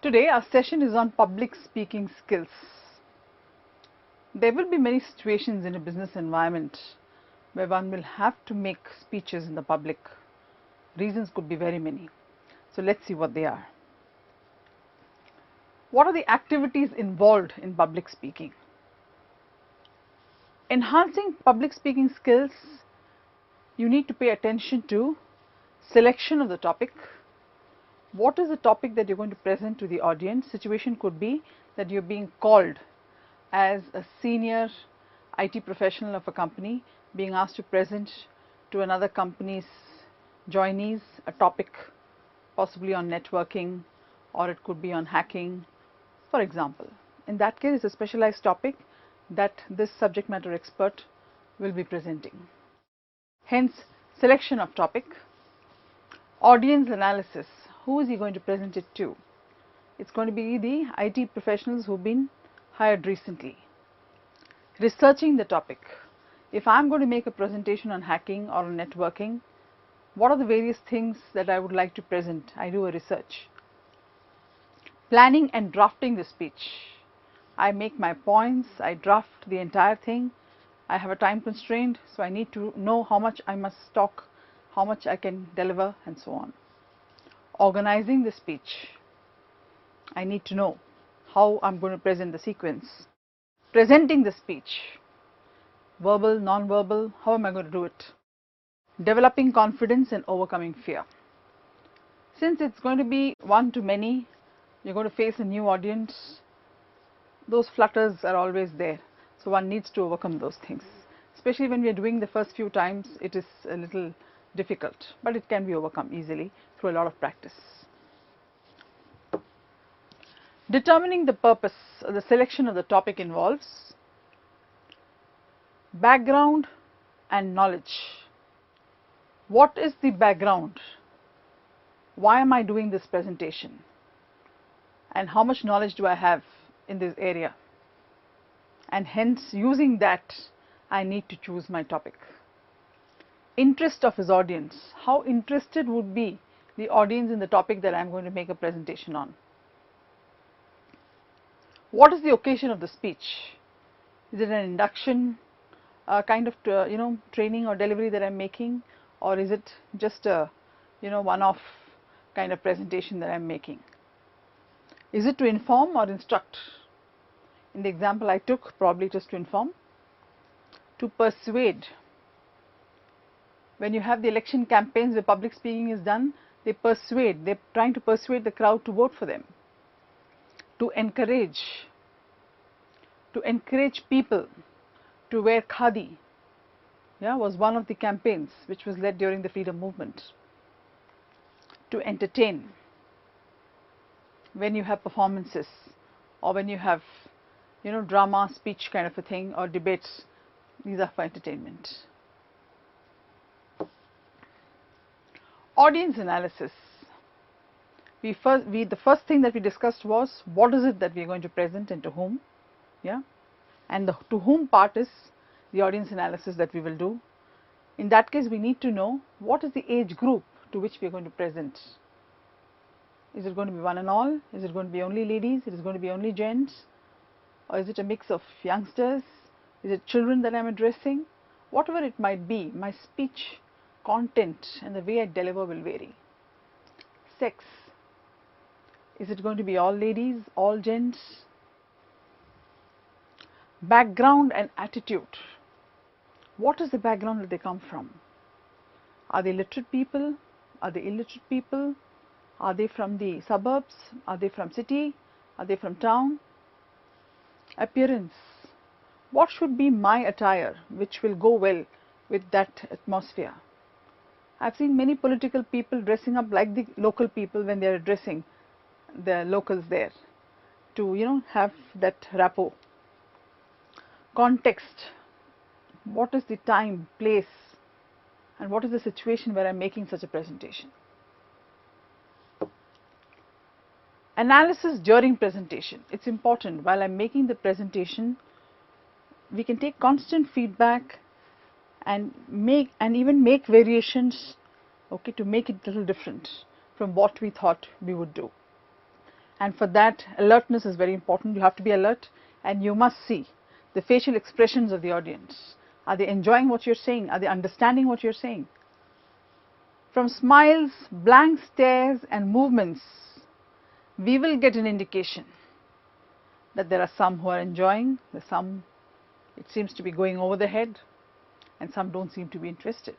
Today our session is on public speaking skills. There will be many situations in a business environment where one will have to make speeches in the public. Reasons could be very many. So let's see what they are. What are the activities involved in public speaking? Enhancing public speaking skills, you need to pay attention to selection of the topic. What is the topic that you're going to present to the audience? Situation could be that you're being called as a senior IT professional of a company, being asked to present to another company's joinees a topic possibly on networking, or it could be on hacking, for example. In that case, it's a specialized topic that this subject matter expert will be presenting. Hence, selection of topic. Audience analysis. Who is he going to present it to? It's going to be the IT professionals who've been hired recently. Researching the topic. If I'm going to make a presentation on hacking or on networking, what are the various things that I would like to present? I do a research. Planning and drafting the speech. I make my points, I draft the entire thing. I have a time constraint, so I need to know how much I must talk, how much I can deliver, and so on. Organizing the speech. I need to know how I'm going to present the sequence. Presenting the speech. Verbal, non-verbal, how am I going to do it? Developing confidence and overcoming fear. Since it's going to be one to many, you're going to face a new audience, those flutters are always there. So one needs to overcome those things. Especially when we are doing the first few times, it is a little difficult, but it can be overcome easily through a lot of practice. Determining the purpose, the selection of the topic involves background and knowledge. What is the background? Why am I doing this presentation? And how much knowledge do I have in this area? And hence, using that, I need to choose my topic. Interest of his audience. How interested would be the audience in the topic that I'm going to make a presentation on? What is the occasion of the speech? Is it an induction kind of training or delivery that I'm making, or is it just a one-off kind of presentation that I'm making? Is it to inform or instruct? In the example I took, probably just to inform. To persuade. When you have the election campaigns where public speaking is done, they persuade, they're trying to persuade the crowd to vote for them. To encourage people to wear khadi, was one of the campaigns which was led during the freedom movement. To entertain, when you have performances or when you have drama, speech kind of a thing, or debates, these are for entertainment. Audience analysis. The first thing that we discussed was what is it that we are going to present and to whom, and the to whom part is the audience analysis that we will do. In that case, we need to know what is the age group to which we are going to present. Is it going to be one and all? Is it going to be only ladies? Is it going to be only gents? Or is it a mix of youngsters? Is it children that I'm addressing? Whatever it might be, my speech content and the way I deliver will vary. Sex. Is it going to be all ladies, all gents? Background and attitude. What is the background that they come from? Are they literate people? Are they illiterate people? Are they from the suburbs? Are they from city? Are they from town? Appearance. What should be my attire which will go well with that atmosphere? I've seen many political people dressing up like the local people when they are addressing the locals there to have that rapport. Context. What is the time, place, and what is the situation where I'm making such a presentation? Analysis during presentation. It's important. While I'm making the presentation, we can take constant feedback and even make variations, to make it a little different from what we thought we would do. and for that alertness is very important. You have to be alert and you must see the facial expressions of the audience. Are they enjoying what you're saying? Are they understanding what you're saying? From smiles, blank stares and movements, we will get an indication that there are some who are enjoying, there are some it seems to be going over the head, and some don't seem to be interested.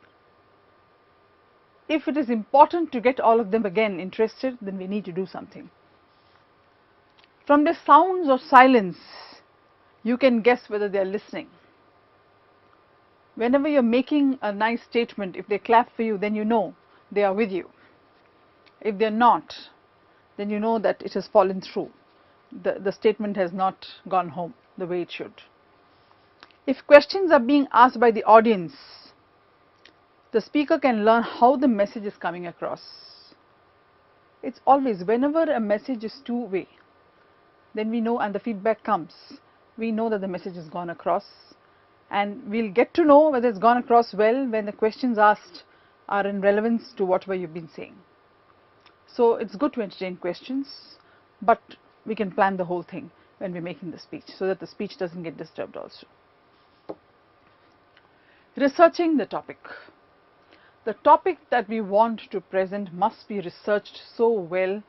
If it is important to get all of them again interested, then we need to do something. From the sounds or silence, you can guess whether they are listening. Whenever you're making a nice statement, if they clap for you, then you know they are with you. If they're not, then you know that it has fallen through. The statement has not gone home the way it should. If questions are being asked by the audience, the speaker can learn how the message is coming across. It's always, whenever a message is two-way, then we know, and the feedback comes, we know that the message has gone across, and we'll get to know whether it's gone across well when the questions asked are in relevance to whatever you've been saying. So it's good to entertain questions, but we can plan the whole thing when we're making the speech so that the speech doesn't get disturbed also. Researching the topic. The topic that we want to present must be researched so well,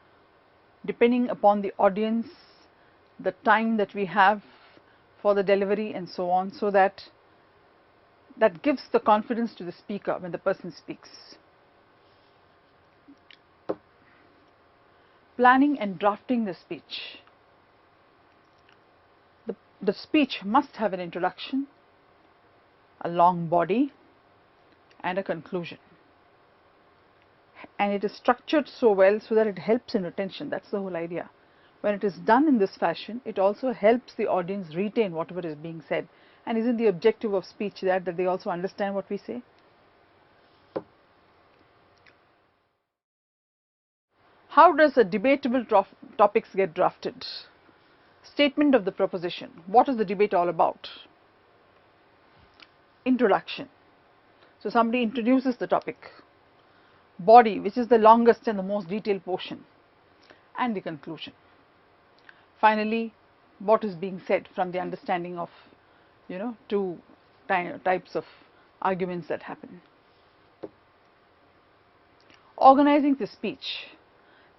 depending upon the audience, the time that we have for the delivery and so on, so that gives the confidence to the speaker when the person speaks. Planning and drafting the speech. The speech must have an introduction, a long body, and a conclusion. And it is structured so well so that it helps in retention. That's the whole idea. When it is done in this fashion, it also helps the audience retain whatever is being said. And isn't the objective of speech that they also understand what we say? How does a debatable topics get drafted? Statement of the proposition. What is the debate all about? Introduction. So somebody introduces the topic. Body, which is the longest and the most detailed portion, and the conclusion. Finally, what is being said from the understanding of, two types of arguments that happen. Organizing the speech.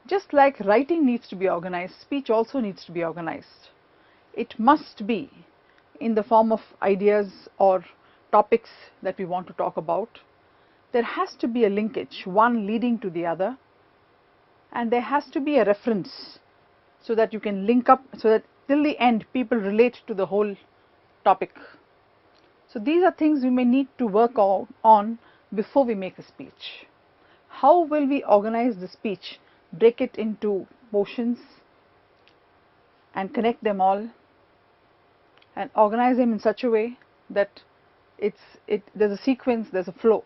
Just like writing needs to be organized, speech also needs to be organized. It must be in the form of ideas or topics that we want to talk about. There has to be a linkage, one leading to the other, and there has to be a reference so that you can link up, so that till the end people relate to the whole topic. So these are things we may need to work on before we make a speech. How will we organize the speech, break it into portions and connect them all and organize them in such a way that there's a sequence, there's a flow.